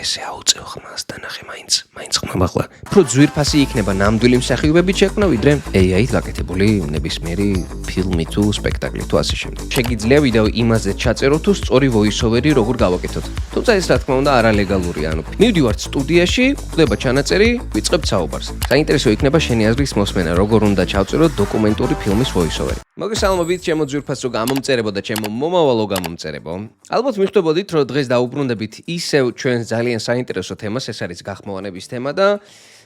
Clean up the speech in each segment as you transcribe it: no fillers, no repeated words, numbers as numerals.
ესე აუწევ ხმას და ნახე მაინც ხმა ახლა. უფრო ძვირფასი იქნება ნამდვილი მსახიობებით შექმნა, ვიდრე AI-ით გაკეთებული ნებისმიერი ფილმი თუ სპექტაკლი თუ ასე შემდეგ. შეგიძლია ვიდეო იმაზე ჩაწერო თუ სწორი voice-overi როგორ გავაკეთოთ. თუმცა ეს რა თქმა უნდა არალეგალურია, მივდივართ სტუდიაში, ხდება ჩანაწერი, ვიწყებთ საუბარს. საინტერესო იქნება შენი აზრის მოსმენა, როგორ უნდა ჩავწეროთ დოკუმენტური ფილმის voice-overi. მოგესალმებით, ჩემო ძვირფასო გამომწერებო და ჩემო მომავალო გამომწერებო. ალბათ მიხვდებოდით, რომ დღეს დაუბრუნდებით ისევ ჩვენს ძალიან საინტერესო თემას, ეს არის გახმოვანების თემა და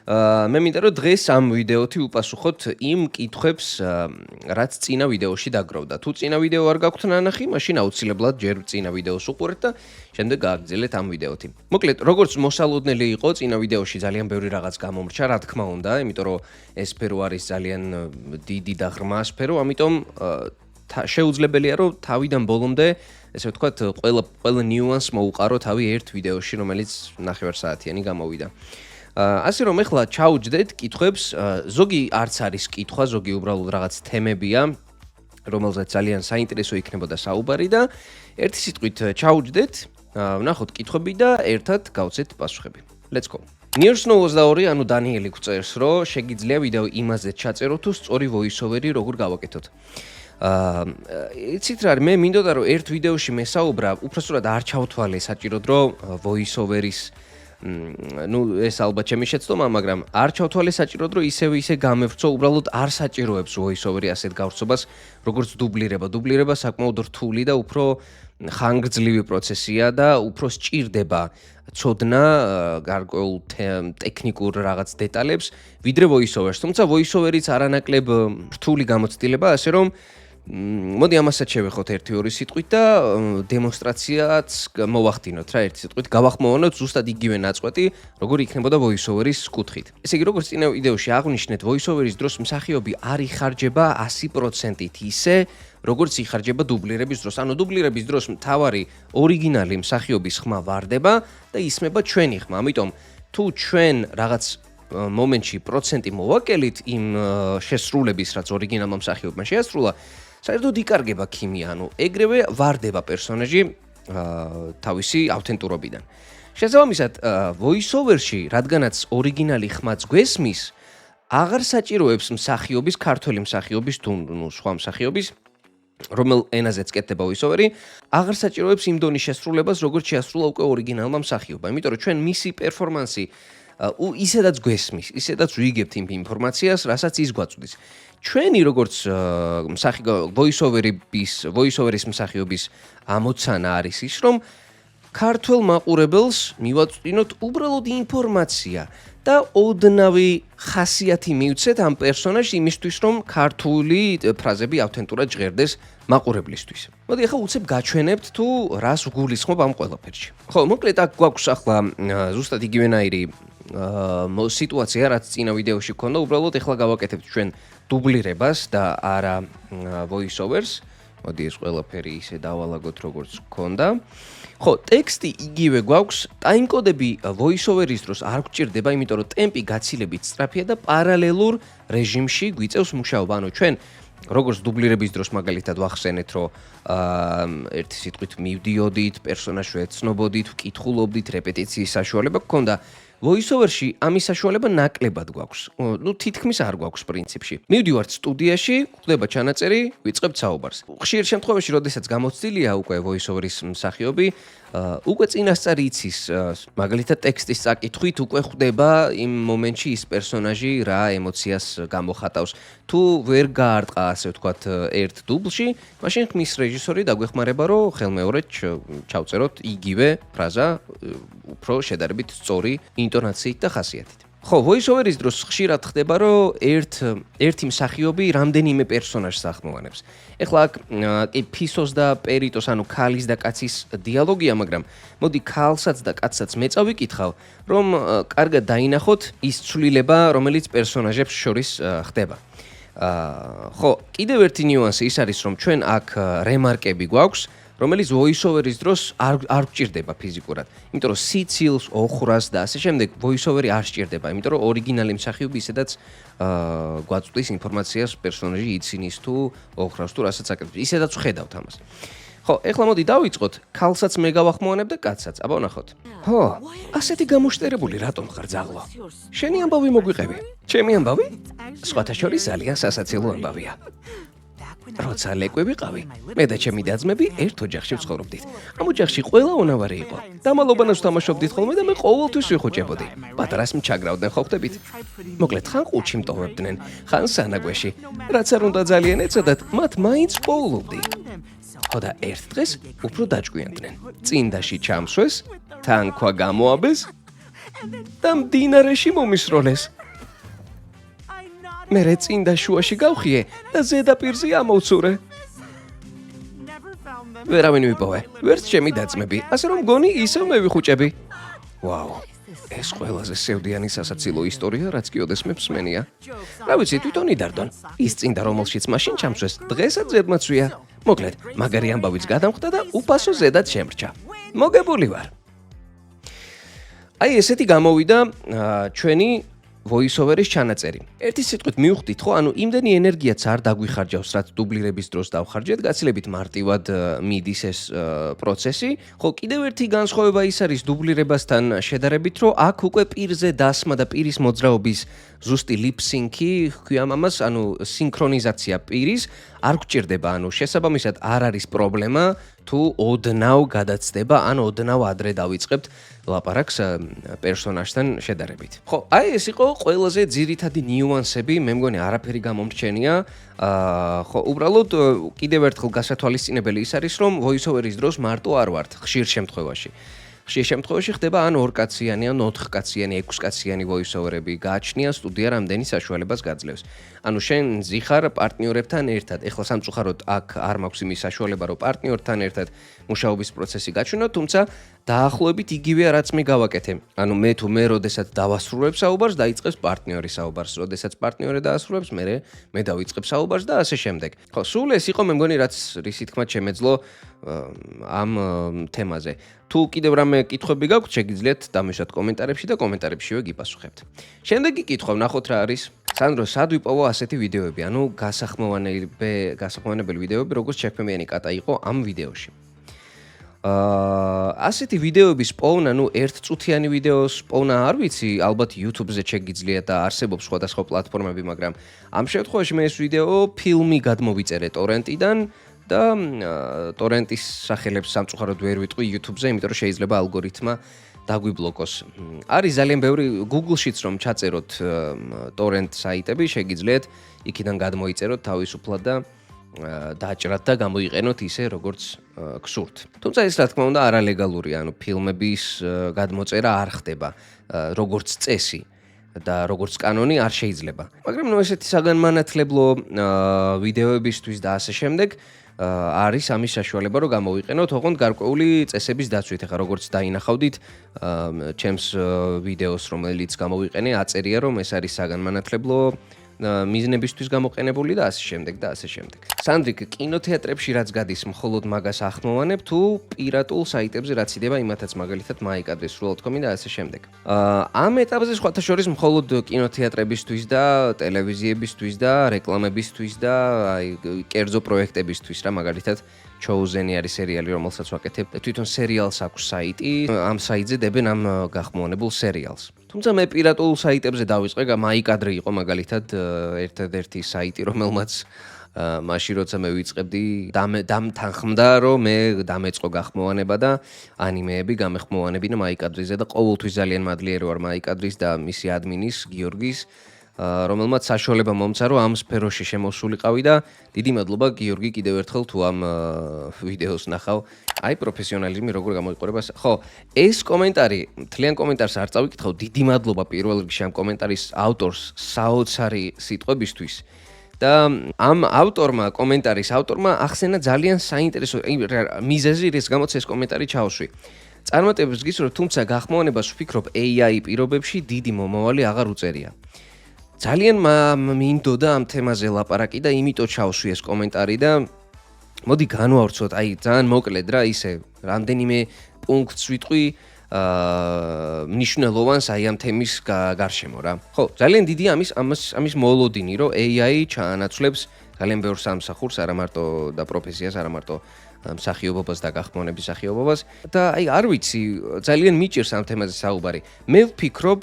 მე მინდა რომ დღეს ამ ვიდეოთი უპასუხოთ იმ კითხვებს, რაც წინა ვიდეოში დაგროვდა. თუ წინა ვიდეო არ გაქვთ ნანახი, მაშინ აუცილებლად ჯერ წინა ვიდეოს უყურეთ და შემდეგ გააგრძელეთ ამ ვიდეოთი. მოკლედ, როგორც მოსალოდნელი იყო, წინა ვიდეოში ძალიან ბევრი რაღაც გამომრჩა, რა თქმა უნდა, იმიტომ რომ ეს სფერო არის ძალიან დიდი და ღრმა სფერო, ამიტომ შეუძლებელია რომ თავიდან ბოლომდე ესე ვთქვათ, ყველა ნიუანს მოუყარო თავი ერთ ვიდეოში, რომელიც 9 საათიანი გამოვიდა. ასე რომ ეხლა ჩაუჯდეთ კითხვებს, ზოგი არც არის კითხვა, ზოგი უბრალოდ რაღაც თემებია, რომელზეც ძალიან საინტერესო იქნებოდა საუბარი და ერთი სიტყვით ჩაუჯდეთ, ვნახოთ კითხვები და ერთად გავცეთ პასუხები. Let's go. Nearsnow22, ანუ დანიელი გვწერს, რომ შეგიძლია ვიდეო იმაზე ჩაწერო თუ სწორი voice-overi როგორ გავაკეთოთ. იცით რა, მე მინდოდა რომ ერთ ვიდეოში მესაუბრა, უпроსტად არ ჩავთვალე საჭიროდ რომ voice-overis ეს ალბათ ჩემი შეცდომა, მაგრამ არ ჩავთვალე საჭიროდ რომ ისე გამევრცო, უბრალოდ არ საჭიროებს voice-overi ასეთ გავრცობას, როგორც დუბლირება. დუბლირება საკმაოდ რთული და უფრო ხანგრძლივი პროცესია და უფრო სჭირდება ცოდნა გარკვეულ ტექნიკურ რაღაც დეტალებს, ვიდრე voice-overs. თუმცა voice-overიც არანაკლებ რთული გამოცდილება, ასე რომ მოდი ამასაც შევეხოთ 1-2 სიტყვით და დემონსტრაციაც მოვახდინოთ რა ერთი სიტყვით, გავახმოვანოთ ზუსტად იგივე ნაწყვეტი, როგორ იქნებოდა voice-overis კუთხით. ესე იგი, როგორც წინა ვიდეოში აღვნიშნეთ, voice-overis დროს მსახიობი არ იხარჯება 100%-ით ისე, როგორც იხარჯება დუბლირების დროს. ანუ დუბლირების დროს მთავარი ორიგინალი მსახიობის ხმა ვარდება და ისმება ჩვენი ხმა. ამიტომ თუ ჩვენ რაღაც მომენტში პროცენტი მოვაკელით იმ შესრულების, რაც ორიგინალმა მსახიობმა შეასრულა, საერთოდ იკარგება ქიმია, ანუ ეგრევე ვარდება პერსონაჟი თავისი ავთენტურობიდან. შესაბამისად, voice-overში, რადგანაც ორიგინალი ხმაც გვესმის, აღარ საჭიროებს მსახიობის, ქართველი მსახიობის თუ სხვა მსახიობის, რომელ ენაზეც კეთდება voice-overi, აღარ საჭიროებს იმ დონის შესრულებას, როგორც შეასრულა უკვე ორიგინალმა მსახიობმა. იმიტომ რომ ჩვენ მისი პერფორმანსი ისედაც გვესმის, ისედაც ვიგებთ იმ ინფორმაციას, რასაც ის გვაწვდის. ჩვენი როგორც voice-overis მსახიობის ამოცანა არის ის, რომ ქართველ მაყურებელს მივაწვდინოთ უბრალოდ ინფორმაცია და ოდნავი ხასიათი მივცეთ ამ პერსონაჟს იმისთვის, რომ ქართული ფრაზები ავთენტურად ჟღერდეს მაყურებლისთვის. მოდი ახლა უცებ გაჩვენებთ თუ რას ვგულისხმობ ამ ყველაფერში. ხო, მოკლედ აქ გვაქვს ახლა ზუსტად იგივენაირი სიტუაცია, რაც წინა ვიდეოში გქონდა, უბრალოდ ახლა გავაკეთებთ ჩვენ დუბლირებას და არა voice-overs. მოდი ეს ყველაფერი ისე დავალაგოთ, როგორც გქონდა. ხო, ტექსტი იგივე გვაქვს, ტაიმკოდები voice-overis დროს არ გვჭირდება, იმიტომ რომ ტემპი გაცილებით სწრაფია და პარალელურ რეჟიმში გვიწევს მუშაობა. ანუ ჩვენ როგორც დუბლირების დროს მაგალითად ვახსენეთ, რომ ერთი სიტყვით მივდიოდით, პერსონაჟს ვეცნობოდით, ვკითხულობდით, რეპეტიციის საშუალება გქონდა. voice-overში ამის საშუალება ნაკლებად გვაქვს. ნუ თითქმის არ გვაქვს პრინციპში. მივდივართ სტუდიაში, ხდება ჩანაწერი, ვიწყებთ საუბარს. ხშირ შემთხვევაში, როდესაც გამოცდილია უკვე voice-overis მსახიობი, უკვე წინასწარ იცის, მაგალითად ტექსტის წაკითხვით უკვე ხდება იმ მომენტში ის პერსონაჟი რა ემოციას გამოხატავს. თუ ვერ გაარტყა, ასე ვთქვათ, ერთ დუბლში, მაშინ ხმის რეჟისორი დაგვეხმარება, რომ ხელმეორედ ჩავწეროთ იგივე ფრაზა, უფრო შედარებით სწორი ინტონაციით და ხასიათით. ხო, voice-overis დროს ხშირად ხდება, რომ ერთი მსახიობი რამდენიმე პერსონაჟს ახმოვანებს. ეხლა აქ კი ფისოს და პერიტოს, ანუ ქალის და კაცის დიალოგია, მაგრამ მოდი ქალსაც და კაცსაც მეწავიკითხავ, რომ კარგად დაინახოთ ის ცვლილება, რომელიც პერსონაჟებს შორის ხდება. ხო, კიდევ ერთი ნიუანსი ის არის, რომ ჩვენ აქ რემარკები გვაქვს, რომელიც voice-overis დროს არ გვჭირდება ფიზიკურად. იმიტომ რომ სიცილს, ოხრას და ასე შემდეგ voice-overi არ სჭირდება, იმიტომ რომ ორიგინალი მსახიობი ისედაც გვაწვდის ინფორმაციას პერსონაჟი იცინის თუ ოხრას თუ რასაც აკეთებს. ისედაც ვხედავთ ამას. ხო, ეხლა მოდი დავიწყოთ, ქალსაც მე გავახმოვანებ და კაცსაც. აბა ვნახოთ. ხო, ასეთი გამოშტერებული რატომ ხარ ძაღლო? შენი ამბავი მოგვიყევი. ჩემი ამბავი? სხვათა შორის ძალიან სასაცილო ამბავია. როცა ლეკვი ვიყავი, მე და ჩემი და-ძმები ერთ ოჯახში ვცხოვრობდით. ამ ოჯახში ყველა უნავარი იყო. დამალობანას ვთამაშობდით ხოლმე და მე ყოველთვის ვიხუჭებოდი. პატარას მჩაგრავდნენ, ხო ხვდებით? მოკლედ, ხან ყუთში მტოვებდნენ, ხან სანაგვეში. რაც არ უნდა ძალიან ეცოდათ, მათ მაინც პოულობდი. ხო და ერთ დღეს უფრო დაჭკვიანდნენ. წინდაში ჩამსვეს, თანქვა გამოაბეს და მდინარეში მომისროლეს. მე წინდა შუაში გავხიე და ზედაპირზე ამოვცურე. ვერავინ ვიპოვე, ვერც ჩემი და-ძმები, ასე რომ მგონი ისევ მე ვიხუჭები. ვაუ, ეს ყველაზე სევდიანი სასაცილო ისტორია, რაც კი ოდესმე მსმენია. რა ვიცი, თვითონ იდარდონ. ის წინდა რომელშიც მაშინ ჩამსვეს, დღესაც ზედმაცვია. მოკლედ, მაგარი ამბავიც გადამხდა და უფასო ზედად შემრჩა. მოგებული ვარ. აი ესეთი გამოვიდა ჩვენი voice-over-ის ჩანაწერი. ერთი სიტყვით მივხვდით, ხო, ანუ იმდენი ენერგიაც არ დაგვიხარჯავს, რაც დუბლირების დროს დავხარჯეთ, გაცილებით მარტივად მიდის ეს პროცესი. ხო, კიდევ ერთი განსხვავება ის არის დუბლირებასთან შედარებით, რომ აქ უკვე პირზე დასმა და პირის მოძრაობის ზუსტი lip-sync-ი, ჰქვია ამას, ანუ სინქრონიზაცია პირის არ გვჭირდება, ანუ შესაბამისად არ არის პრობლემა, თუ ოდნავ გადაცდება, ან ოდნავ ადრე დავიწყებთ ლაპარაკს პერსონაჟთან შედარებით. ხო, აი ეს იყო ყველაზე ძირითადი ნიუანსები, მე მგონი არაფერი გამომრჩენია. ხო, უბრალოდ კიდევ ერთხელ გასათვალისწინებელი ის არის, რომ voice-over-ის დროს მარტო არ ვართ ხშირ შემთხვევაში. ხშირ შემთხვევაში ხდება ან 2 კაციანი, ან 4 კაციანი, 6 კაციანი voice-over-ები, გააჩნია სტუდია რამდენი საშუალებას გაძლევს. ანუ შენ ზიხარ პარტნიორებთან ერთად. ეხლა სამწუხაროდ აქ არ მაქვს იმის საშუალება, რომ პარტნიორთან ერთად მუშაობის პროცესი გაჩვენო, თუმცა დაახლოებით იგივეა, რაც მე გავაკეთე. ანუ მე როდესაც დავასრულებ საუბარს, დაიწყებს პარტნიორი საუბარს, როდესაც პარტნიორი დაასრულებს, მე დავიწყებ საუბარს და ასე შემდეგ. ხო, სულ ეს იყო მე მგონი, რაც რისი თქმაც შემეძლო ამ თემაზე. თუ კიდევ რამე კითხვები გაქვთ, შეგიძლიათ დამეშვათ კომენტარებში და კომენტარებშივე გიპასუხებთ. შემდეგი კითხვა ვნახოთ რა არის. სანდრო, სად ვიპოვო ასეთი ვიდეოები, ანუ გასახმოვანებელი ვიდეოები, როგორც შექმნიანი კატა იყო ამ ვიდეოში. ასეთი ვიდეოების პოვნა, ერთწუთიანი ვიდეოს პოვნა არ ვიცი, ალბათ YouTube-ზე შეგიძლიათ და არსებობს სხვადასხვა პლატფორმები, მაგრამ ამ შემთხვევაში მე ეს ვიდეო ფილმი გადმოვიწერე ტორენტიდან და ტორენტის სახელებს სამწუხაროდ ვერ ვიტყვი YouTube-ზე, იმიტომ რომ შეიძლება ალგორითმა დაგვიბლოკოს. არის ძალიან ბევრი Google-შიც რომ ჩაწეროთ ტორენტ საიტები, შეგიძლიათ იქიდან გადმოიწეროთ თავისუფლად და დააჭრათ და გამოიყენოთ ისე როგორც გსურთ. თუმცა ეს რა თქმა უნდა არალეგალურია, ანუ ფილმების გადმოწერა არ ხდება როგორც წესი და როგორც კანონი არ შეიძლება. მაგრამ ესეთი საგანმანათლებლო ვიდეოებისთვის და ასე შემდეგ არის ამის საშუალება, რომ გამოვიყენოთ ოღონდ გარკვეული წესების დაცვით. ეხლა როგორც დაინახავდით ჩემს ვიდეოს, რომელიც გამოვიყენე, აწერია, რომ ეს არის საგანმანათლებლო მიზნებისთვის გამოყენებული და ასე შემდეგ და ასე შემდეგ. სანდრიკ, კინოთეატრებში რაც გადის, მხოლოდ მაგას ახმოვანებ თუ პირატულ საიტებზე რაც იდება, იმათაც მაგალითად MyCadre, Srul.com და ასე შემდეგ. ამ ეტაპზე სხვათა შორის მხოლოდ კინოთეატრებისთვის და ტელევიზიებისთვის და რეკლამებისთვის და კერძო პროექტებისთვის რა, მაგალითად Chosen არის სერიალი, რომელსაც ვაკეთებ. თვითონ სერიალს აქვს საიტი, ამ საიტზე დებენ ამ გახმოვანებულ სერიალს. თუმცა მე პირატულ საიტებზე დავიწყე, MyCadre იყო მაგალითად ერთ-ერთი საიტი, რომელმაც მაშინ როცა მე ვიწყებდი, დამთანხმდა, რომ მე დამეწყო გახმოვანება და ანიმეები გამეხმოვანებინა MyCadre-ზე და ყოველთვის ძალიან მადლიერი ვარ MyCadre-ის და მისი ადმინის გიორგის, რომელმაც საშუალება მომცა, რომ ამ სფეროში შემოსულიყავი და დიდი მადლობა გიორგი კიდევ ერთხელ თუ ამ ვიდეოს ნახავ. აი პროფესიონალიზმი როგორ გამოიყურება. ხო, ეს კომენტარი, მთლიან კომენტარს არ წავიკითხავ. დიდი მადლობა პირველ რიგში ამ კომენტარის ავტორს საოცარი სიტყვებისთვის. და ამ ავტორმა, კომენტარის ავტორმა ახსენა ძალიან საინტერესო მიზეზი, რის გამოც ეს კომენტარი ჩავშვი. წარმატებებს გისურვებ, თუმცა გახმოვანებას ვფიქრობ AI პირობებში დიდი მომავალი აღარ უწერია. ძალიან მინდოდა ამ თემაზე ლაპარაკი და იმიტომ ჩავშვი ეს კომენტარი და მოდი განვავრცოთ, აი ძალიან მოკლედ რა, ისე რამდენიმე პუნქტს ვიტყვი მნიშვნელოვანს აი ამ თემის გარშემო რა. ხო, ძალიან დიდი ამის მოლოდინი, რომ AI ჩაანაცვლებს ძალიან ბევრ სამსახურს, არა მარტო და პროფესიას, არა მარტო მსახიობობას და გახმოვანების მსახიობობას და აი არ ვიცი ძალიან მიჭირს ამ თემაზე საუბარი. მე ვფიქრობ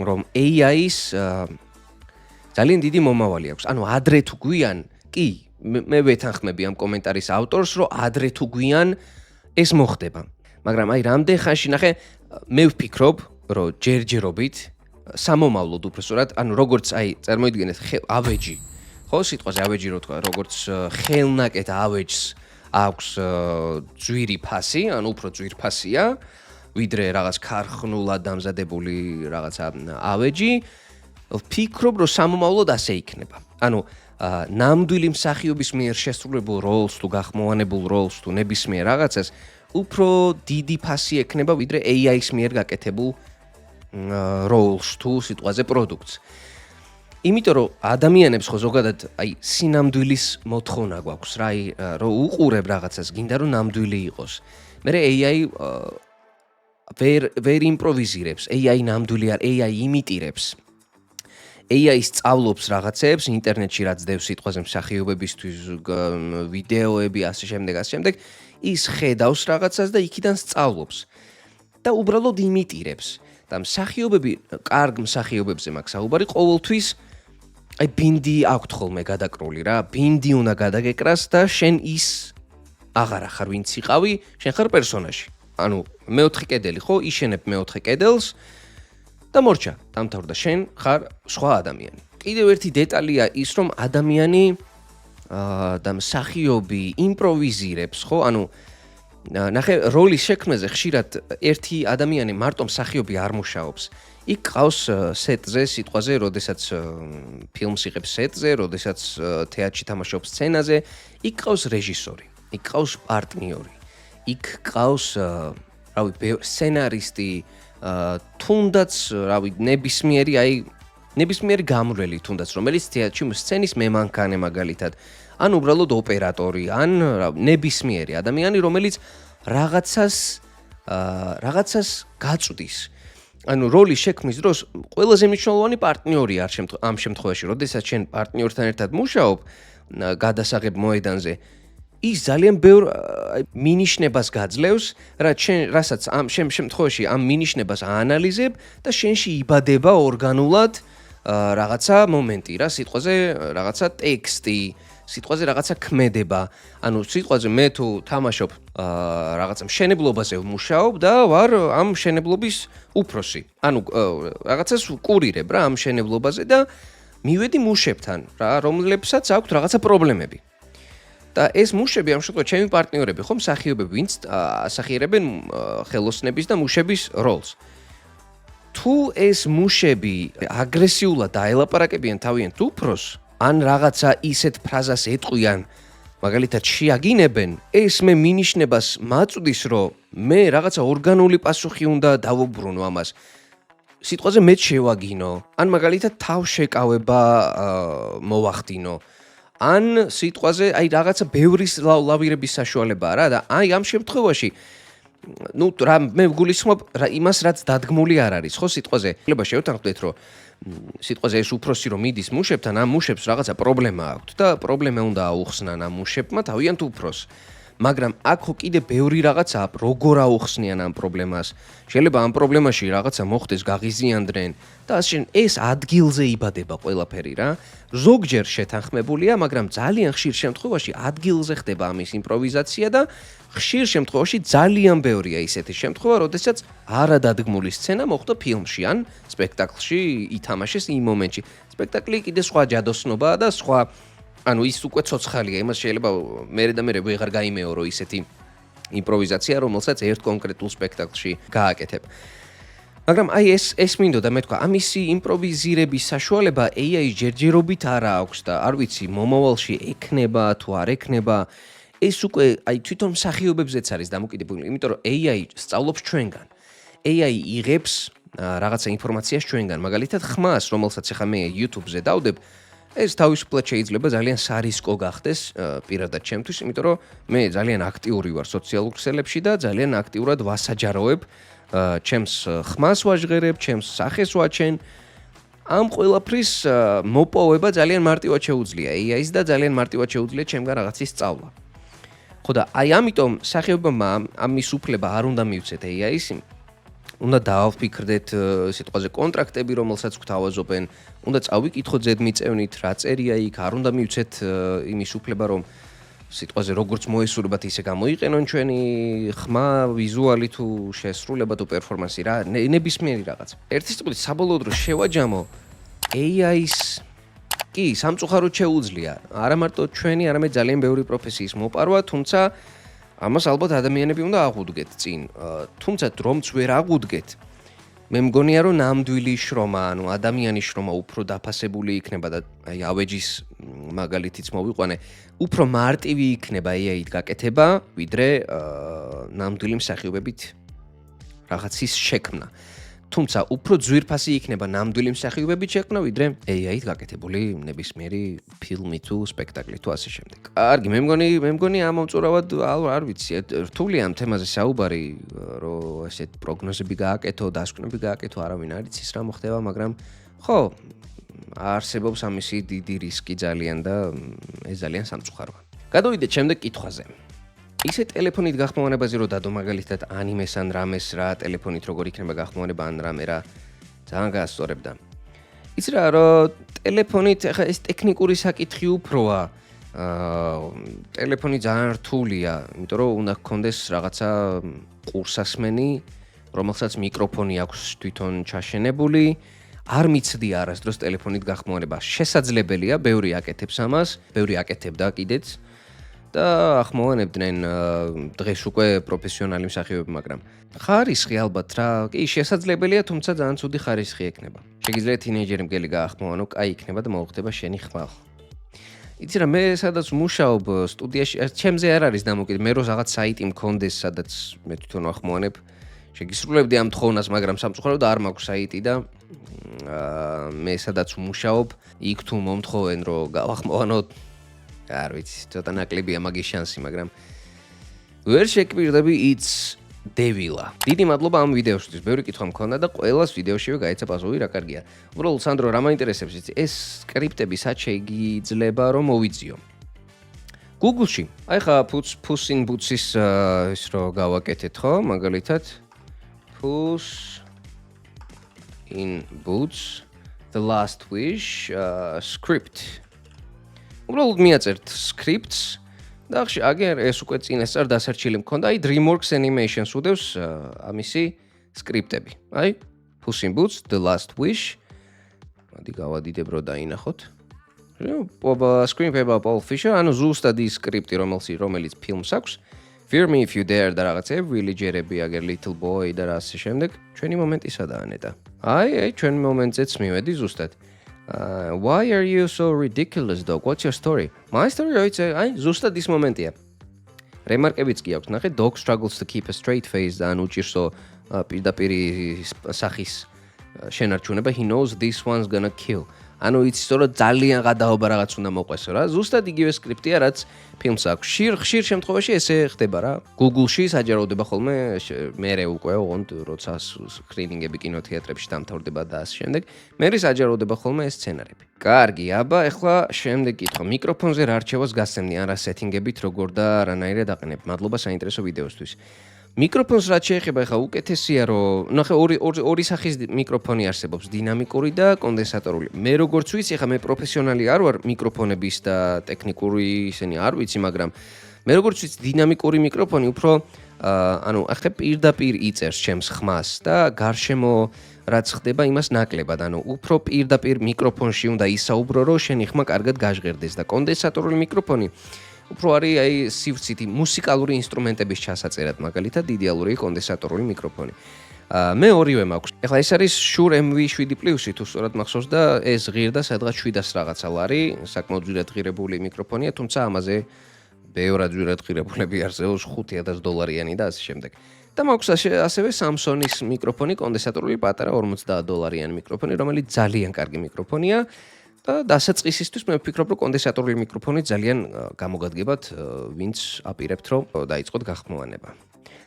რომ AI-ის ძალიან დიდი მომავალი აქვს. ანუ ადრე თუ გვიან, კი, მე ვეთანხმები ამ კომენტარის ავტორს, რომ ადრე თუ გვიან ეს მოხდება. მაგრამ აი რამდენ ხანში ნახე, მე ვფიქრობ, რომ ჯერჯერობით სამომავლოდ უბრალოდ, ანუ როგორც აი წარმოიდგინეთ ავეჯი. ხო, სიტყვაზე ავეჯი რო თქვა, როგორც ხელნაკეთ ავეჯს აქვს ძვირი ფასი, ანუ უფრო ძვირფასია, ვიდრე რაღაც ქარხნულად დამზადებული რაღაცა ავეჯი. ვფიქრობ, რომ სამომავლოდ ასე იქნება. ანუ ნამდვილი მსახიობის მიერ შესრულებულ როლს თუ გახმოვანებულ როლს თუ ნებისმიერ რაღაცას უფრო დიდი ფასი ექნება, ვიდრე AI-ის მიერ გაკეთებულ როლს თუ სიტყვაზე პროდუქტს. იმიტომ რომ ადამიანებს ხო ზოგადად აი სინამდვილის მოთხოვნა გვაქვს რა, რომ უყურებ რაღაცას, გინდა რომ ნამდვილი იყოს. მერე AI ვერ იმპროვიზირებს, AI ნამდვილი არ, AI იმიტირებს. AI სწავლობს რაღაცებს ინტერნეტში, რაც დევს სიტყვაზე მსახიობებისთვის ვიდეოები, ასე შემდეგ, ის ხედავს რაღაცას და იქიდან სწავლობს და უბრალოდ იმიტირებს. და მსახიობები, კარგ მსახიობებზე მაქვს საუბარი, ყოველთვის აი ბინდი აქვთ ხოლმე გადაკრული რა, ბინდი უნდა გადაგეკრას და შენ ის აღარ ხარ ვინც იყავი, შენ ხარ პერსონაჟი. ანუ მეოთხე კედელი ხო, იშენებ მეოთხე კედელს და მორჩა, დამთავრდა, შენ ხარ სხვა ადამიანი. კიდევ ერთი დეტალია ის, რომ ადამიანი და მსახიობი იმპროვიზირებს, ხო? ანუ ნახე, როლის შექმნაზე ხშირად ერთი ადამიანი მარტო მსახიობი არ მუშაობს. იქ ყავს სეტზე, სიტყვაზე, როდესაც ფილმს იღებს სეტზე, როდესაც თეატრში თამაშობს სცენაზე, იქ ყავს რეჟისორი, იქ ყავს პარტნიორი, იქ ყავს, სცენარისტი, თუნდაც, ნებისმიერი გამრველი თუნდაც, რომელიც თეატრში სცენის მემანქანე მაგალითად, ან უბრალოდ ოპერატორი, ან ნებისმიერი ადამიანი, რომელიც რაღაცას გაწვდის. ანუ როლის შექმნის დროს ყველაზე მნიშვნელოვანი პარტნიორი ამ შემთხვევაში, როდესაც შენ პარტნიორთან ერთად მუშაობ გადასაღებ მოედანზე, ის ძალიან ბევრ მინიშნებას გაძლევს, რასაც ამ შემთხვევაში ამ მინიშნებას აანალიზებ და შენში იბადება ორგანულად რაღაცა მომენტი რა, სიტყვაზე რაღაცა ტექსტი, სიტყვაზე რაღაცა ქმედება. ანუ სიტყვაზე მე თუ თამაშობ რაღაცა მშენებლობაზე ვმუშაობ და ვარ ამ მშენებლობის უფროსი. ანუ რაღაცას ვკურირებ რა ამ მშენებლობაზე და მივედი მუშებთან რა, რომლებსაც აქვთ რაღაცა პრობლემები. და ეს მუშები ამ შემთხვევაში ჩემი პარტნიორები ხო, მსახიობები, ვინც ასახიერებენ ხელოსნების და მუშების როლს. თუ ეს მუშები აგრესიულად დაელაპარაკებიან თავიანთ უფროსს, ან რაღაცა ისეთ ფრაზას ეტყვიან, მაგალითად შეაგინებენ, ეს მე მინიშნებას მაწვდის, რომ მე რაღაცა ორგანული პასუხი უნდა დავუბრუნო ამას. სიტყვაზე მე შევაგინო, ან მაგალითად თავშეკავება მოვახდინო. ან სიტყვაზე აი რაღაცა ბევრი ლავირების საშუალებაა რა და აი ამ შემთხვევაში რა მე ვგულისხმობ იმას, რაც დადგმული არ არის, ხო, სიტყვაზე. შეიძლება შევთანხმდეთ, რომ სიტყვაზე ეს უფროსი რომ მიდის მუშებთან, ამ მუშებს რაღაცა პრობლემა აქვთ და პრობლემა უნდა აუხსნან ამ მუშებმა თავიანთ უფროსს. მაგრამ აქ კიდე ბევრი რაღაცაა, როგორ აუხსნიან ამ პრობლემას. შეიძლება ამ პრობლემაში რაღაცა მოხდეს, გაღიზიანდნენ და ეს ადგილზე იბადება ყველაფერი რა. ზოგჯერ შეთანხმებულია, მაგრამ ძალიან ხშირ შემთხვევაში ადგილზე ხდება ამის იმპროვიზაცია და ხშირ შემთხვევაში ძალიან ბევრია ისეთი შემთხვევა, როდესაც არადადგმული სცენა მოხდა ფილმში ან სპექტაკლში ითამაშეს იმ მომენტში. სპექტაკლი კიდე სხვა ჯადოსნობაა და სხვა ანუ ის უკვე ცოცხალია, იმას შეიძლება მერე და მერე ვეღარ გაიმეორო ისეთი იმპროვიზაცია, რომელსაც ერთ კონკრეტულ სპექტაკლში გააკეთებ. მაგრამ აი ეს მინდოდა მე თქვა, ამისი იმპროვიზირების საშუალება AI ჯერჯერობით არ აქვს და არ ვიცი მომავალში ექნება თუ არ ექნება. ეს უკვე აი თვითონ მსახიობებზეც არის დამოკიდებული, იმიტომ რომ AI სწავლობს ჩვენგან. AI იღებს რაღაცა ინფორმაციას ჩვენგან, მაგალითად ხმას, რომელსაც ახლა მე YouTube-ზე დავდებ, ეს თავისუფლად შეიძლება ძალიან სარისკო გახდეს პირადად ჩემთვის, იმიტომ რომ მე ძალიან აქტიური ვარ სოციალურ ქსელებში და ძალიან აქტიურად ვასაჯაროებ ჩემს ხმას ვაჟღერებ, ჩემს სახეს ვაჩენ. ამ ყველაფრის მოპოვება ძალიან მარტივად შეუძლია AI-ს და ძალიან მარტივად შეუძლია ჩემგან რაღაცის სწავლა. ხო და აი ამიტომ სახეობებმა ამის უფლება არ უნდა მივცეთ AI-ის, უნდა დავფიქრდეთ სიტყვაზე კონტრაქტები, რომელსაც გვთავაზობენ, უნდა წავიკითხოთ ზედმიწევნით, რა წერია იქ, არ უნდა მივცეთ იმის უფლება, რომ სიტყვაზე როგორც მოესურვებათ, ისე გამოიყენონ ჩვენი ხმა, ვიზუალი თუ შესრულება თუ პერფორმანსი რა, ნებისმიერი რაღაც. ერთი სიტყვით საბოლოოდ რომ შევაჯამო AI-ის კი, სამწუხაროდ შეუძლია. არა მარტო ჩვენი, არამედ ძალიან ბევრი პროფესიის მოპარვა, თუმცა ამას ალბათ ადამიანები უნდა აღუდგეთ წინ. თუმცა რომც ვერ აღუდგეთ, მე მგონია რომ ნამდვილი შრომა, ანუ ადამიანის შრომა უფრო დაფასებული იქნება და აი ავეჯის მაგალითიც მოვიყვანე, უფრო მარტივი იქნება AI-ით გაკეთება, ვიდრე ნამდვილი მსახიობებით რაღაცის შექმნა. თუმცა უფრო ძვირფასი იქნება ნამდვილი მსახიობებით შექმნა, ვიდრე AI-ით გაკეთებული ნებისმიერი ფილმი თუ სპექტაკლი თუ ასე შემდეგ. კარგი, მე მგონი ამომწურავად არ ვიცი, რთული ამ თემაზე საუბარი, რომ ესეთ პროგნოზები გააკეთო, დასკვნები გააკეთო, არავინ არ იცის რა მოხდება, მაგრამ ხო, არსებობს ამისი დიდი რისკი ძალიან და ეს ძალიან სამწუხაროა. გადავიდეთ შემდეგ კითხვაზე. ისე ტელეფონით გახმოვანებაზე რომ დადო მაგალითად ანიმეს ან რამეს რა ტელეფონით როგორ იქნება გახმოვანება ან რამე რა ძალიან გაასწორებდა. იცი რა რომ ტელეფონით ახლა ეს ტექნიკური საკითხი უფროა. ტელეფონი ძალიან რთულია, იმიტომ რომ უნდა გქონდეს რაღაცა ყურსასმენი, რომელსაც მიკროფონი აქვს თვითონ ჩაშენებული. არ მიცდი არასდროს ტელეფონით გახმოვანება. შესაძლებელია, ბევრი აკეთებს ამას, ბევრი აკეთებდა კიდეც. და ახმოვანებდნენ დღეს უკვე პროფესიონალი მსახიობები, მაგრამ ხარისხი ალბათ რა, კი შესაძლებელია, თუმცა ძალიან ცუდი ხარისხი ექნება. შეგიძლია თინეიჯერი მგელი გაახმოვანო, კაი იქნება და მოუხდება შენი ხმა. იცი რა, მე სადაც მუშაობ სტუდიაში, ჩემზე არ არის დამოკიდებული, მე რო რაღაც საიტი მქონდეს, სადაც მე თვითონ ვახმოვანებ, შეგისრულებდი ამ თხოვნას, მაგრამ სამწუხაროდ არ მაქვს საიტი და მე სადაც ვმუშაობ, იქ თუ მომთხოვენ რომ გავახმოვანოთ, არ ვიცი, ცოტა ნაკლებია მაგის შანსი, მაგრამ ვერ შეკპირდები იც დევილა. დიდი მადლობა ამ ვიდეოშთვის. ბევრი კითხვა მქონდა და ყველას ვიდეოშივე გაეცა პასუხი, რა კარგია. უბრალოდ სანდრო, რა მაინტერესებს იცი? ეს სკრიპტები სად შეიძლება რომ მოვიძიო? Google-ში. აი ხა Puss in Boots-ის ის რო გავაკეთეთ, ხო? მაგალითად Puss in Boots The Last Wish script. უბრალოდ მიაწერთ scripts და აგერ ეს უკვე წინასწარ დასარჩილი მქონდა, აი DreamWorks Animation-ს უდევს ამისი სკრიპტები. აი Puss in Boots The Last Wish. მოდი გავადიდებ რომ დაინახოთ. Screenplay Paul Fisher, ანუ ზუსტად ის სკრიპტი, რომელიც ფილმს აქვს. Fear Me If You Dare და რაღაცა Really ჯერები აგერ Little Boy და რა ასე შემდეგ. ჩვენი მომენტი სადაა ნეტა. აი ჩვენი მომენტზეც მივედი ზუსტად. Why are you so ridiculous, dog? What's your story? My story, აი ზუსტად ის მომენტია. რემარკებიც კი აქვს, ნახე, dog struggles to keep a straight face და ანუ უჭირსო პირდაპირი სახის შენარჩუნება, he knows this one's gonna kill. ანუ იცის რომ ძალიან გადაობა რაღაც უნდა მოყვესო რა. ზუსტად იგივე სკრიპტია, რაც ფილმს აქვს. ხშირ შემთხვევაში ესე ხდება რა. Google-ში საჯაროდება ხოლმე მერე უკვე ოღონდ როცა სკრინინგები კინოთეატრებში დამთავრდება და ასე შემდეგ. მერე საჯაროდება ხოლმე ეს სცენარები. კარგი, აბა ეხლა შემდეგ კითხვა. მიკროფონზე რა რჩევას გასცემდი ან რა სეტინგებით როგორ და რანაირად აყენებ? მადლობა საინტერესო ვიდეოსთვის. მიკროფონს რაც შეეხება, ხა უკეთესია რომ ნახე ორი სახის მიკროფონი არსებობს, დინამიკური და კონდენსატორული. მე როგორც ვიცი, ხა მე პროფესიონალი არ ვარ მიკროფონების და ტექნიკური ისენი არ ვიცი, მაგრამ მე როგორც ვიცი, დინამიკური მიკროფონი უფრო ანუ ახლა პირდაპირ იწერს ჩემს ხმას და გარშემო რაც ხდება იმას ნაკლებად, ანუ უფრო პირდაპირ მიკროფონში უნდა ისაუბრო, რომ შენი ხმა კარგად გაჟღერდეს და კონდენსატორული მიკროფონი უფრო არის აი სივრცითი მუსიკალური ინსტრუმენტების ჩასაწერად, მაგალითად იდეალური კონდენსატორული მიკროფონი. მე ორივე მაქვს. ეხლა ეს არის Shure MV7+, თუ სწორად მახსოვს და ეს ღირდა სადღაც 700 რაღაცა ლარი, საკმაოდ ძვირად ღირებული მიკროფონია, თუმცა ამაზე ბევრად ძვირად ღირებულები არსებობს $5,000 და ასე შემდეგ. და მაქვს ასევე Samsung-ის მიკროფონი, კონდენსატორული პატარა $40 მიკროფონი, რომელიც ძალიან კარგი მიკროფონია. და დასაწყისისთვის მე ვფიქრობ, რომ კონდენსატორული მიკროფონი ძალიან გამოგადგებათ, ვინც აპირებთ, რომ დაიწყოთ გახმოვანება.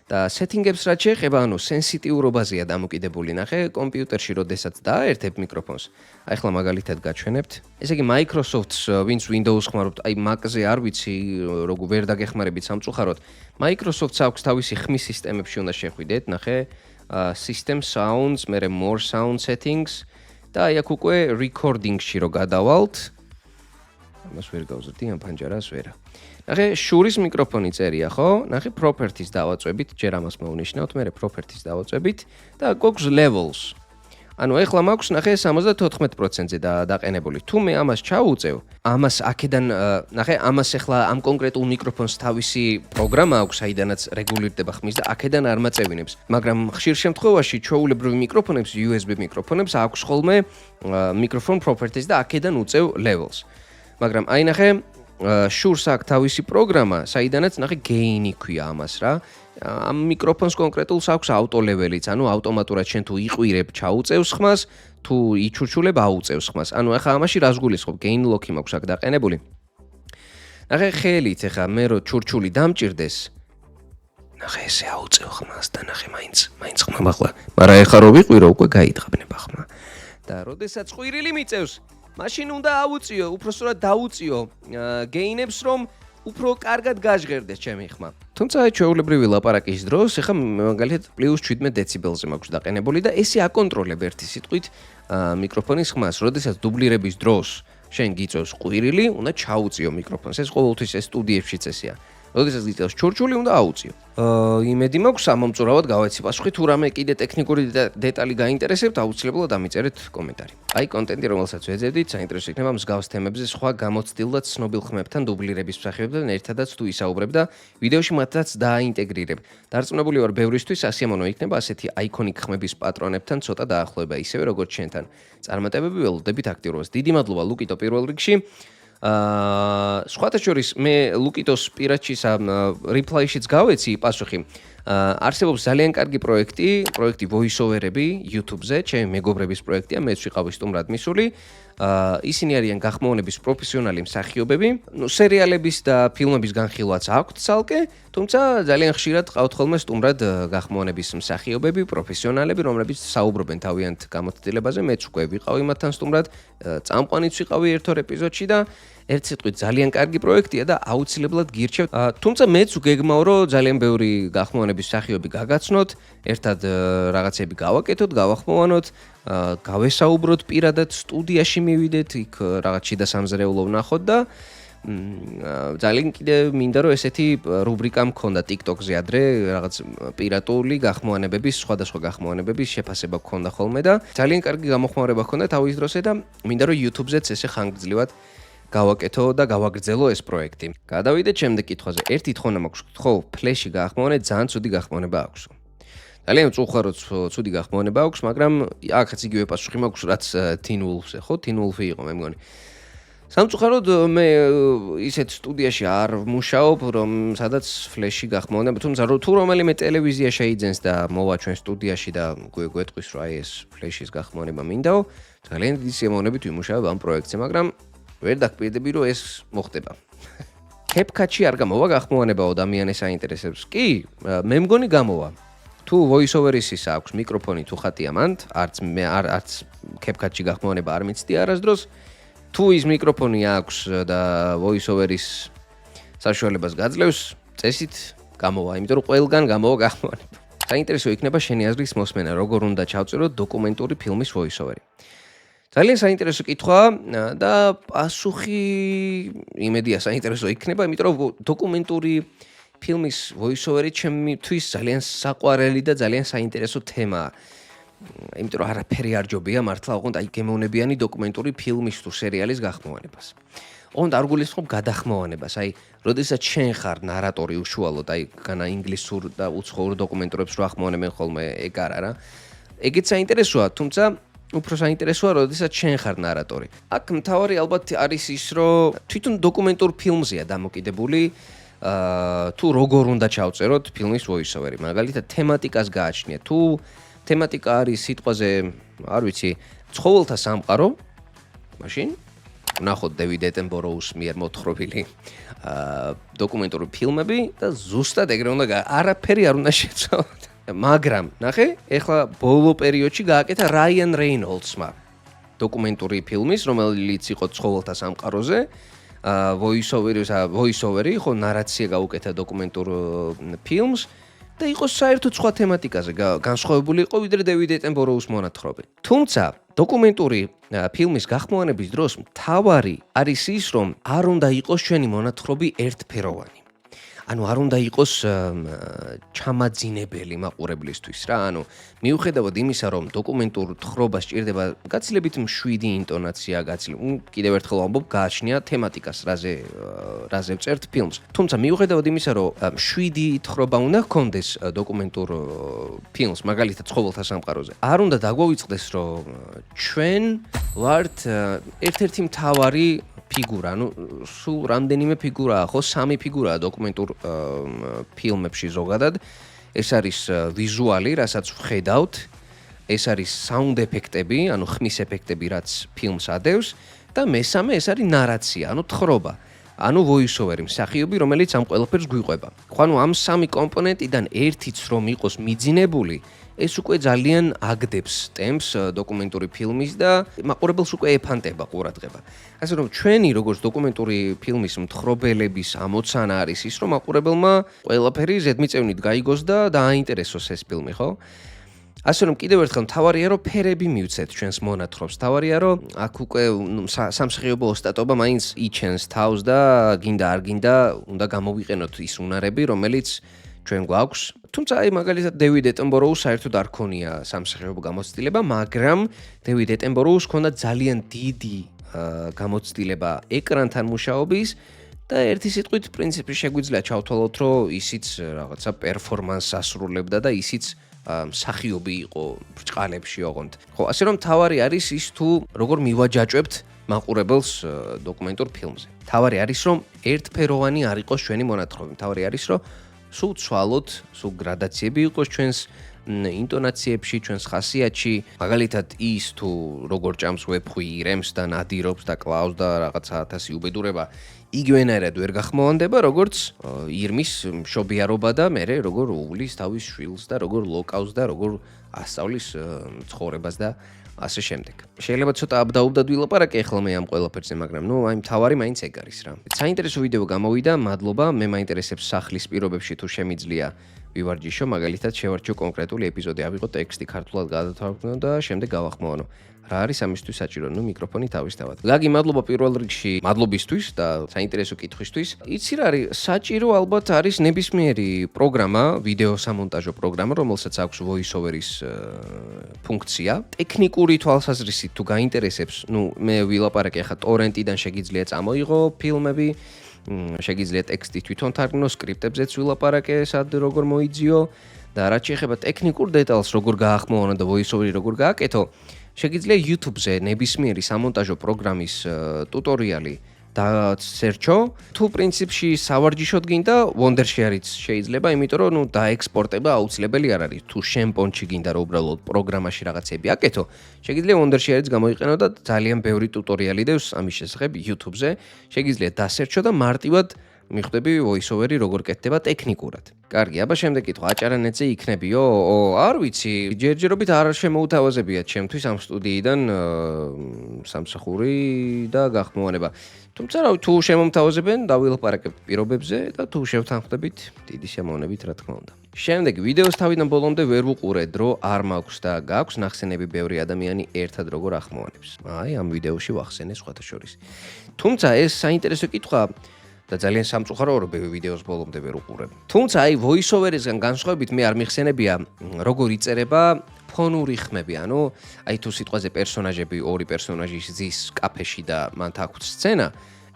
და setting-ებს რაც შეეხება, ანუ სენსიტიურობაზეა დამოკიდებული. ნახე, კომპიუტერში როდესაც დააერთებ მიკროფონს, აი ახლა მაგალითად გაჩვენებთ. ესე იგი Microsoft-ს ვინც Windows ხმარობთ, აი Mac-ზე არ ვიცი, როგორ ვერ დაგეხმარებით სამწუხაროდ. Microsoft-ს აქვს თავისი ხმის სისტემებში უნდა შეხვიდეთ, ნახე, system sounds, მერე more sound settings და აი აქ უკვე recording-ში რო გადავალთ. ამას ვერ გავზრდი ამ ფანჯარას ვერა. ნახე, შურის მიკროფონი წერია, ხო? ნახე, properties დავაწვევით, ჯერ ამას მოვნიშნავთ, მერე properties დავაწვევით და გვაქვს levels. ანუ ეხლა მაქვს ნახე 74%-ზე დაყენებული. თუ მე ამას ჩაუწევ, ამას აქედან ნახე, ამას ეხლა ამ კონკრეტულ მიკროფონს თავისი პროგრამა აქვს, აიდანაც რეგულირდება ხმის და აქედან არ მაწევინებს. მაგრამ ხშირ შემთხვევაში ჩვეულებრივ მიკროფონებს, USB მიკროფონებს აქვს ხოლმე microphone properties და აქედან უწევ levels. მაგრამ აი ნახე, შურს აქვს თავისი პროგრამა, საიდანაც ნახე gain-ი ქვია ამას რა. ამ მიკროფონს კონკრეტულს აქვს auto level-იც, ანუ ავტომატურად შენ თუ იყვირებ, ჩაუწევს ხმას, თუ იჩურჩულებ, აუწევს ხმას. ანუ ახლა ამაში რას გულისხმობ? gain lock-ი მაქვს აქ დაყენებული. ნახე, ხელით ახლა მე რო ჩურჩული დამჭირდეს, ნახე ესე აუწევ ხმას და ნახე მაინც ხმა ახლა. მაგრამ ახლა რო ვიყვირო, უკვე გაიძღაბნება ხმა. და როდესაც ყვირილი მიწევს, მაშინ უნდა აუწიო, უпроსტად დაუწიო gain-ებს, რომ უფრო კარგად გაჟღერდეს ჩემი ხმა. თუმცა ჩვეულებრივი ლაპარაკის დროს ახლა მაგალითად +17 დეციბელზე მაქვს დაყენებული და ესე აკონტროლებ ერთი სიტყვით მიკროფონის ხმას. როდესაც დუბლირების დროს შენ გიწევს ყვირილი, უნდა ჩაუწიო მიკროფონს. ეს ყოველთვის ეს სტუდიებშიც ესეა. როდესაც გიწევს ჩურჩული, უნდა აუწიო. იმედი მაქვს ამომწურავად გავეცი პასუხი. თუ რამე კიდე ტექნიკური დეტალი გაინტერესებთ, აუცილებლად ამიწერეთ კომენტარი. აი კონტენტი, რომელსაც ვეძებდით, საინტერესო იქნება მსგავს თემებზე სხვა გამოცდილ და ცნობილ ხმებთან დუბლირების მსახიობებთან ერთადაც თუ ისაუბრებ და ვიდეოში მათაც დააინტეგრირებ. დარწმუნებული ვარ, ბევრისთვის ასიამოვნო იქნება ასეთი აიკონიკ ხმების პატრონებთან ცოტა დაახლოება, ისევე როგორც ჩვენთან. წარმატებები ველოდებით აქტიურობას. დიდი მადლობა ლუკიტო პირველ რიგში. სხვათა შორის მე ლუკიტოს პირადშიც reply-შიც გავეცი პასუხი. არსებობს ძალიან კარგი პროექტი voice-over-ები YouTube-ზე, ჩემი მეგობრების პროექტია, მეც ვიყავი სტუმრად მისული. ისინი არიან გახმოვანების პროფესიონალი მსახიობები. სერიალების და ფილმების განხილვაც აქვთ ცალკე, თუმცა ძალიან ხშირად ყავთ ხოლმე სტუმრად გახმოვანების მსახიობები, პროფესიონალები, რომლებიც საუბრობენ თავიანთ გამოცდილებაზე. მეც უკვე ვიყავი მათთან სტუმრად, წამყვანიც ვიყავი ერთ-ორ ეპიზოდში და ერთ სიტყვით ძალიან კარგი პროექტია და აუცილებლად გირჩევთ. თუმცა მეც გეგმავ, რომ ძალიან ბევრი გახმოვანების მსახიობი გაგაცნოთ, ერთად რაღაცები გავაკეთოთ, გავახმოვანოთ, გავესაუბროთ პირადად, სტუდიაში მივიდეთ, იქ რაღაც შიდა სამზარეულო ვნახოთ და ძალიან კიდე მინდა რომ ესეთი რუბრიკა მქონდა TikTok-ზე ადრე, რაღაც პირატული გახმოვანებების, სხვადასხვა გახმოვანებების შეფასება მქონდა ხოლმე და ძალიან კარგი გამოხმაურება მქონდა თავის დროზე და მინდა რომ YouTube-ზეც ესე ხანგრძლივად გავაკეთო და გავაგრძელო ეს პროექტი. გადავიდეთ შემდეგ კითხვაზე. ერთი თხოვნა მაქვს, ხო, ფლეში გაახმოვანე, ძალიან ცუდი გახმოვანება აქვს. ძალიან უწუხარო ცუდი გახმოვანება აქვს, მაგრამ აქაც იგივე პასუხი მაქვს, რაც Teen Wolf-ზე, ხო? Teen Wolf-ი იყო, მე მგონი. სამწუხაროდ მე ისეთ სტუდიაში არ ვმუშაობ, რომ სადაც ფლეში გახმოვანება, თუმცა თუ რომელიმე ტელევიზია შეიძენს და მოვა ჩვენ სტუდიაში და გვეტყვის, რომ აი ეს ფლეშის გახმოვანება მინდაო, ძალიან დიდი სიამოვნებით ვიმუშავებ ამ პროექტზე, მაგრამ ვერ დაგკვირდები, რომ ეს მოხდება. CapCut-ში არ გამოვა გახმოვანება ადამიანებს აინტერესებს. კი, მე მგონი გამოვა. თუ voice-over-ის აქვს მიკროფონი თუ ხატია მანდ, არც CapCut-ში გახმოვანება არ მიცდი არასდროს. თუ ის მიკროფონი აქვს და voice-over-ის საშუალებას გაძლევს, წესით გამოვა, იმიტომ რომ ყველგან გამოვა გახმოვანება. საინტერესო იქნება შენი აზრის მოსმენა, როგორ უნდა ჩავწეროთ დოკუმენტური ფილმის voice-over-ი. ძალიან საინტერესო კითხვა და პასუხი იმედია საინტერესო იქნება, იმიტომ რომ დოკუმენტური ფილმის voice-over-ი ჩემთვის ძალიან საყვარელი და ძალიან საინტერესო თემაა. იმიტომ რომ არაფერი არ ჯობია მართლა ოღონდ აი გემოვნებიანი დოკუმენტური ფილმის თუ სერიალის გახმოვანებას. ოღონდ არ გულისხმობ გადახმოვანებას, აი, როდესაც შენ ხარ ნარატორი უშუალოდ, აი, განა ინგლისურ და უცხოურ დოკუმენტურებს რო ახმოვანებენ ხოლმე, ეგ არა რა. ეგეც საინტერესოა, თუმცა უფრო საინტერესოა, როდესაც შენ ხარ ნარატორი. აქ მთავარი ალბათ არის ის, რომ თვითონ დოკუმენტურ ფილმზეა დამოკიდებული, თუ როგორ უნდა ჩავწეროთ ფილმის voice-over-ი. მაგალითად, თემატიკას გააჩნია. თუ თემატიკა არის სიტყვაზე, არ ვიცი, ცხოველთა სამყარო, მაშინ ვნახოთ დევიდ ატენბოროუს მიერ მოთხრობილი დოკუმენტური ფილმები და ზუსტად ეგრე უნდა არაფერი არ უნდა შეცვალოთ. მაგრამ ნახე, ეხლა ბოლო პერიოდში გააკეთა რაიან რეინოლდსმა დოკუმენტური ფილმის, რომელიც იყო ცხოველთა სამყაროზე, voice-overi, ხო, ნარაცია გაუკეთა დოკუმენტურ ფილმს და იყო საერთოდ სხვა თემატიკაზე განსხვავებული იყო ვიდრე დევიდ ატენბოროუს მონათხრობი. თუმცა დოკუმენტური ფილმის გახმოვანების დროს მთავარი არის ის, რომ არ უნდა იყოს ჩვენი მონათხრობი ერთფეროვანი. ანუ არ უნდა იყოს ჩამაძინებელი მაყურებლისთვის რა. ანუ მიუხედავად იმისა, რომ დოკუმენტურ თხრობას სჭირდება გაცილებით მშვიდი ინტონაცია, კიდევ ერთხელ ვამბობ, გააჩნია თემატიკას, რაზე ვწერთ ფილმს. თუმცა მიუხედავად იმისა, რომ მშვიდი თხრობა უნდა ჰქონდეს დოკუმენტურ ფილმს, მაგალითად ცხოველთა სამყაროზე, არ უნდა დაგვავიწყდეს, რომ ჩვენ ვართ ერთ-ერთი მთავარი ფიგურა, ანუ სულ რამდენიმე ფიგურაა, ხო, 3 ფიგურაა დოკუმენტურ ფილმებში ზოგადად. ეს არის ვიზუალი, რასაც ვხედავთ, ეს არის საუნდ ეფექტები, ანუ ხმის ეფექტები, რაც ფილმს ადევს და მესამე ეს არის ნარაცია, ანუ თხრობა. ანუ voice-overi, მსახიობი, რომელიც ამ ყველაფერს გვიყვება. ხო, ანუ ამ 3 კომპონენტიდან ერთიც რომ იყოს მიძინებული, ეს უკვე ძალიან აგდებს ტემპს დოკუმენტური ფილმის და მაყურებელს უკვე ეფანტება ყურადღება. ასე რომ ჩვენი როგორც დოკუმენტური ფილმის მთხრობელების ამოცანა არის ის, რომ მაყურებელმა ყველაფერი ზედმიწევნით გაიგოს და დააინტერესოს ეს ფილმი, ხო? ასე რომ კიდევ ერთხელ მთავარია რომ ფერები მივცეთ ჩვენს მონათხრობს. მთავარია რომ აქ უკვე სამსახიობო ოსტატობა მაინც იჩენს თავს და გინდა არ გინდა უნდა გამოვიყენოთ ის უნარები, რომელიც ჩვენ გვაქვს. თუმცა აი მაგალითად დევიდ ატენბოროუს საერთოდ არ ქონია სამსახიობო გამოცდილება, მაგრამ დევიდ ატენბოროუს ქონდა ძალიან დიდი გამოცდილება ეკრანთან მუშაობის და ერთი სიტყვით პრინციპი შეგვიძლია ჩავთვალოთ, რომ ისიც რაღაცა პერფორმანსს ასრულებდა და ისიც მსახიობი იყო ბრჭყალებში ოღონდ. ხო, ასე რომ თავარი არის ის თუ როგორ მივაჯაჭვებთ მაყურებელს დოკუმენტურ ფილმზე. თავარი არის რომ ერთფეროვანი არ იყოს ჩვენი მონათხრობი. თავარი არის რომ სულ ცვალოთ, სულ გრადაციები იყოს ჩვენს ინტონაციებში, ჩვენს ხასიათში, მაგალითად ის თუ როგორ ჭამს ვეფხვი ირემს და ნადირობს და კლავს და რაღაცა ათასი უბედურება, იგივენაირად ვერ გახმოვანდება, როგორც ირმის მშობიარობა და მერე როგორ უვლის თავის შვილს და როგორ ლოკავს და როგორ ასწავლის ცხოვრებას და ასე შემდეგ. შეიძლება ცოტა აბდაუბდად ვილაპარაკე ახლა მე ამ ყველაფერზე, მაგრამ აი მთავარი მაინც ეგ არის რა. საინტერესო ვიდეო გამოვიდა, მადლობა. მე მაინტერესებს სახლის პირობებში თუ შემიძლია ვივარჯიშო, მაგალითად შევარჩიო კონკრეტული ეპიზოდი, ავიღო ტექსტი ქართულად გადავთვალო და შემდეგ გავახმოვანო. რა არის ამისთვის საჭირო? ნუ მიკროფონი თავისთავად. გაგი, მადლობა პირველ რიგში მადლობისთვის და საინტერესო კითხვისთვის. იცი რა არის, საჭირო ალბათ არის ნებისმიერი პროგრამა, ვიდეო სამონტაჟო პროგრამა, რომელსაც აქვს voice-overis ფუნქცია. ტექნიკური თვალსაზრისით თუ გაინტერესებს, ნუ მე ვილაპარაკე ახლა ტორენტიდან შეგიძლია წამოიღო ფილმები, შეგიძლია ტექსტი თვითონ თარგმნო, სკრიპტებზეც ვილაპარაკე, სად როგორ მოიძიო და რაც შეეხება ტექნიკურ დეტალს, როგორ გაახმოვანო და voice-overi როგორ გააკეთო, შეგიძლია YouTube-ზე ნებისმიერი სამონტაჟო პროგრამის ტუტორიალი დასერჩო. თუ პრინციპში სავარჯიშოდ გინდა, Wondershare-იც შეიძლება, იმიტომ რომ დაექსპორტება აუცილებელი არ არის. თუ შენ პონჩი გინდა რომ უბრალოდ პროგრამაში რაღაცები აკეთო, შეგიძლია Wondershare-იც გამოიყენო და ძალიან ბევრი ტუტორიალი დევს ამის შესახებ YouTube-ზე. შეგიძლია დასერჩო და მარტივად მიხვდები voice-overi როგორ კეთდება ტექნიკურად. კარგი, აბა შემდეგ კითხვა, აჭარანეთზე იქნებიო? არ ვიცი, ჯერჯერობით არ შემოუთავაზებია ჩემთვის ამ სტუდიიდან სამსახური და გახმოვანება. თუმცა რა თუ შემომთავაზებენ, დავილაპარაკებ პირობებზე და თუ შევთანხმდებით, დიდი შემოვნებით რა თქმა უნდა. შემდეგ ვიდეოს თავიდან ბოლომდე ვერ ვუყურე დრო არ მაქვს და გაქვს ნახსენები ბევრი ადამიანი ერთად როგორ ახმოვანებს. აი ამ ვიდეოში ვახსენე სხვათა შორის. თუმცა ეს საინტერესო კითხვა და ძალიან სამწუხარო რომ ვიდეოს ბოლომდე ვერ უყურებ. თუმცა აი voice-overisგან განსხვავებით მე არ მიხსენებია როგორ იწერება ფონური ხმები, ანუ აი თუ სიტყვაზე პერსონაჟები, ორი პერსონაჟი ზის კაფეში და მან აქვს სცენა,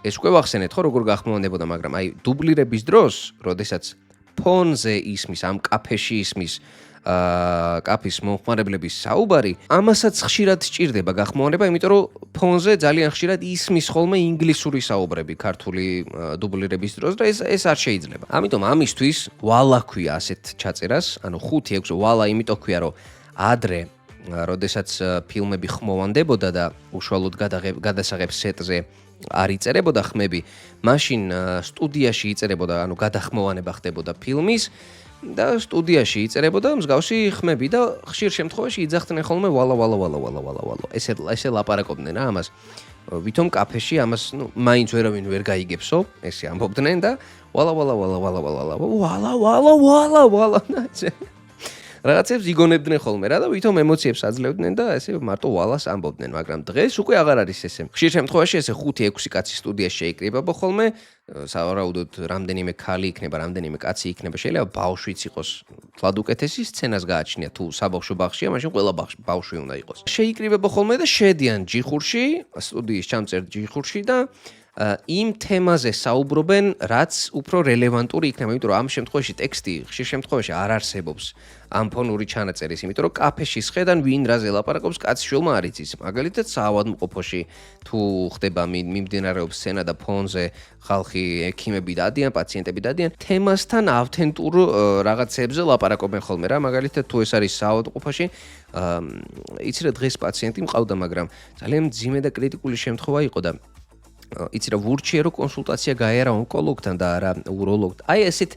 ეს უკვე ვახსენეთ ხო როგორ გახმოვანდებოდა, მაგრამ აი დუბლირების დროს, როდესაც ფონზე ისმის ამ კაფეში ისმის კაფის მომხმარებლების საუბარი, ამასაც ხშირად სჭირდება გახმოვანება, იმიტომ რომ ფონზე ძალიან ხშირად ისმის ხოლმე ინგლისური საუბრები ქართული დუბლირების დროს და ეს არ შეიძლება. ამიტომ ამისთვის ვალა ქვია ასეთ ჩაწერას, ანუ 5-6 ვალა იმიტომ ქვია, რომ ადრე როდესაც ფილმები ხმოვანდებოდა და უშუალოდ გადასაღებ სეტზე არ იწერებოდა ხმები, მაშინ სტუდიაში იწერებოდა, ანუ გადახმოვანება ხდებოდა ფილმის და სტუდიაში იწერებოდა მსგავსი ხმები და ხშირ შემთხვევაში იძახდნენ ხოლმე ვალა. ესე ლაპარაკობდნენ რა ამას. ვითომ კაფეში ამას, მაინც ვერავინ ვერ გაიგებსო, ესე ამბობდნენ და ვალა. რაღაცებს იგონებდნენ ხოლმე რა და ვითომ ემოციებს აძლევდნენ და ესე მარტო ვალას ამბობდნენ, მაგრამ დღეს უკვე აღარ არის ესე. ხშირ შემთხვევაში ესე 5-6 კაცი სტუდიაში შეიკრიბება ხოლმე, სავარაუდოდ რამდენიმე ქალი იქნება, რამდენიმე კაცი იქნება, შეიძლება ბავშვიც იყოს. თლად უკეთესი სცენას გააჩნია თუ საბავშვო ბაღშია, მაშინ ყველა ბავშვი უნდა იყოს. შეიკრიბება ხოლმე და შედიან ჯიხურში, სტუდიის ჩამწერ ჯიხურში და იმ თემაზე საუბრობენ, რაც უფრო რელევანტური იქნება, იმიტომ რომ ამ შემთხვევაში ტექსტი ხშირ შემთხვევაში არ არსებობს ამ ფონური ჩანაწერის, იმიტომ რომ კაფეში სხედან ვინ რაზე ლაპარაკობს, კაცი შვილმა არ იცის. მაგალითად, საავადმყოფოში თუ ხდება მიმდინარეობს სცენა და ფონზე ხალხი, ექიმები დადიან, პაციენტები დადიან, თემასთან ავთენტურ რაღაცებზე ლაპარაკობენ ხოლმე რა. მაგალითად, თუ ეს არის საავადმყოფოში, იცი რა დღეს პაციენტი მყავდა, მაგრამ ძალიან მძიმე და კრიტიკული შემთხვევა იყო და იცი რა ვურჩიე რომ კონსულტაცია გაიარა ონკოლოგთან და არა უროლოგთან. აი ესეთ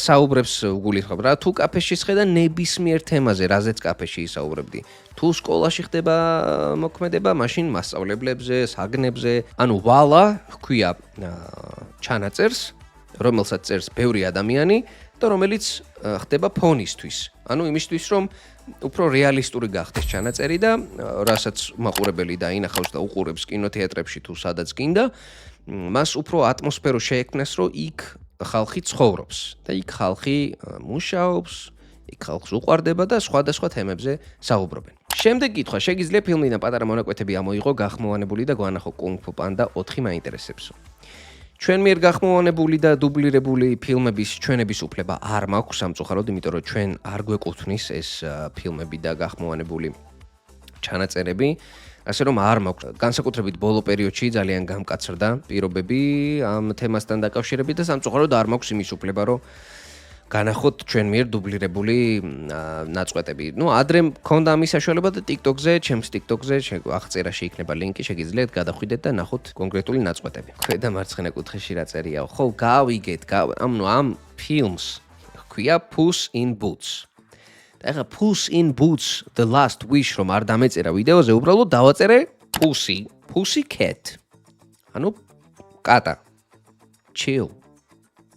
საუბრებს ვგულისხმობ რა. თუ კაფეში სხედა ნებისმიერ თემაზე, რაზეც კაფეში ისაუბრებდი. თუ სკოლაში ხდება მოქმედება, მაშინ მასწავლებლებზე, საგნებზე, ანუ ვალა ჰქვია ჩანაწერს, რომელსაც წერს ბევრი ადამიანი და რომელიც ხდება ფონისთვის. ანუ იმისთვის რომ უფრო რეალისტური გახდეს ჩანაწერი და რასაც მაყურებელი დაინახავს და უყურებს კინოთეატრებში თუ სადაც გინდა, მას უფრო ატმოსფერო შეექმნას, რომ იქ ხალხი ცხოვრობს და იქ ხალხი მუშაობს, იქ ხალხს უყვარდება და სხვადასხვა თემებზე საუბრობენ. შემდეგ კითხვა, შეგიძლია ფილმიდან პატარა მონაკვეთები ამოიღო, გახმოვანებული და გვანახო კუნგ-ფუ პანდა 4 მაინტერესებსო. ჩვენ მიერ გახმოვანებული და დუბლირებული ფილმების ჩვენების უფლება არ მაქვს სამწუხაროდ, იმიტომ რომ ჩვენ არ გვეკუთვნის ეს ფილმები და გახმოვანებული ჩანაწერები, ასე რომ არ მაქვს. განსაკუთრებით ბოლო პერიოდში ძალიან გამკაცრდა პირობები ამ თემასთან დაკავშირებით და სამწუხაროდ არ მაქვს იმის უფლება, რომ განახოთ ჩვენ მიერ დუბლირებული ნაწყვეტები. ადრე მქონდა ამის საშუალება და TikTok-ზე, ჩემს TikTok-ზე აღწერაში იქნება ლინკი, შეგიძლიათ გადახვიდეთ და ნახოთ კონკრეტული ნაწყვეტები. ქვედა მარცხენა კუთხეში რა წერია? ხო, გავიგეთ, ამ ფილმს ჰქვია Puss in Boots. და ეხლა Puss in Boots The Last Wish რომ არ დამეწერა ვიდეოზე, უბრალოდ დავაწერე Pussy Cat. ანუ კატა.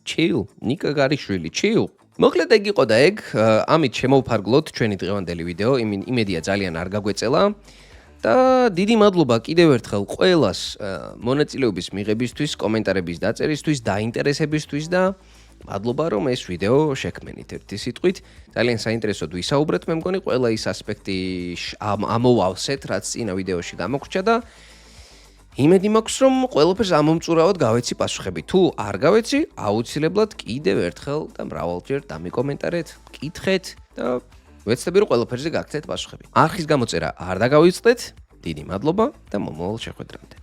Chill, ნიკა გარიშვილი, chill. მოკლედ ეგ იყო და ეგ, ამით შემოვფარგლოთ ჩვენი დღევანდელი ვიდეო, იმედია ძალიან არ გაგვეწელა და დიდი მადლობა კიდევ ერთხელ ყველას მონაწილეობის მიღებისთვის, კომენტარების დაწერისთვის, დაინტერესებისთვის და მადლობა რომ ეს ვიდეო შექმნით ერთი სიტყვით. ძალიან საინტერესოდ ვისაუბრეთ, მე მგონი ყველა ის ასპექტი ამოვავსეთ, რაც წინა ვიდეოში გამოგვჭა და იმედი მაქვს რომ ყველაფერს ამომწურავად გავეცი პასუხები. თუ არ გავეცი, აუცილებლად კიდევ ერთხელ და მრავალჯერ დამიკომენტარეთ, კითხეთ და ვეცდები რომ ყველაფერზე გაგცეთ პასუხები. არხის გამოწერა არ დაგავიწყდეთ. დიდი მადლობა და მომავალ შეხვედრამდე.